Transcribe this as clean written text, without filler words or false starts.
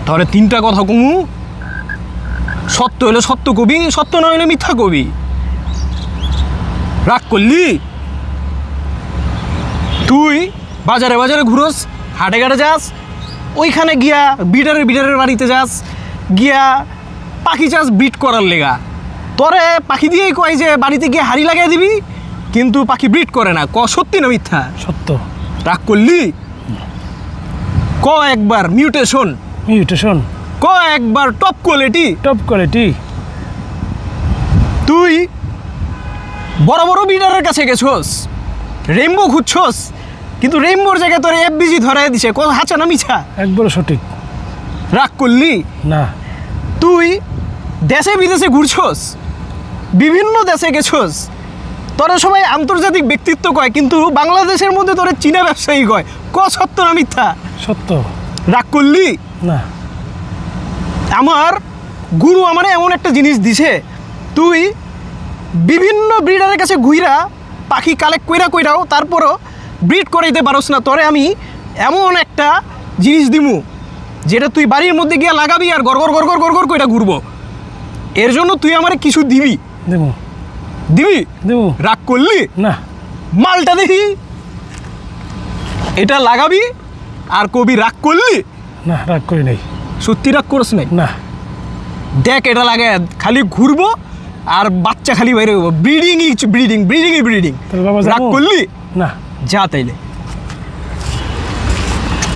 তাহলে তিনটা কথা কমু। সত্য হলে সত্য কবি, সত্য না হলে মিথ্যা কবি। রাগ করলি? তুই বাজারে বাজারে ঘুরোস, হাটে ঘাটে যাস, ওইখানে গিয়া বিডারের বাড়িতে যাস, গিয়া পাখি চাস ব্রিড করার লেগা। তোরে পাখি দিয়েই কয় যে বাড়িতে গিয়ে হাড়ি লাগিয়ে দিবি, কিন্তু পাখি ব্রিড করে না। সত্যি না মিথ্যা? সত্য। রাগ করলি? একবার মিউটেশন। একবার টপ কোয়ালিটি। তুই বড় বড় বিডারের কাছে গেছোস, রেইনবো খুঁজছোস, কিন্তু রেইনবোর জায়গায় তোর FBG ধরাই দিছে। হাঁচা না মিছা? একবারে সঠিক। রাগ করলি? না। তুই দেশে বিদেশে ঘুরছোস, বিভিন্ন দেশে গেছোস, তোরা সবাই আন্তর্জাতিক ব্যক্তিত্ব কয়, কিন্তু বাংলাদেশের মধ্যে তোরা চীনা ব্যবসায়ী কয়। সত্য না মিথ্যা? সত্য। রাগ করলি? না। আমার গুরু আমারে এমন একটা জিনিস দিছে, তুই বিভিন্ন ব্রিডারের কাছে ঘুইরা পাখি কালেক্ট কইরাও তারপরও ব্রিড করাইতে পারোস না। তোরে আমি এমন একটা জিনিস দিমু যেটা তুই বাড়ির মধ্যে গিয়া লাগাবি আর গড় কইরা ঘুরবো। এর জন্য তুই আমারে কিছু দিবি। দিবি? রাগ করলি? না। মালটা দেখি। এটা লাগাবি আর কবি রাগ করলি? না, রাগ করি নাই। সত্যি রাগ করছ নাই? না। দেখ, এটা লাগে খালি ঘুরবো আর বাচ্চা খালি বাইরে হবো। ব্রিডিং। তাহলে বাবা রাগ করলি? না। যা তাইলে।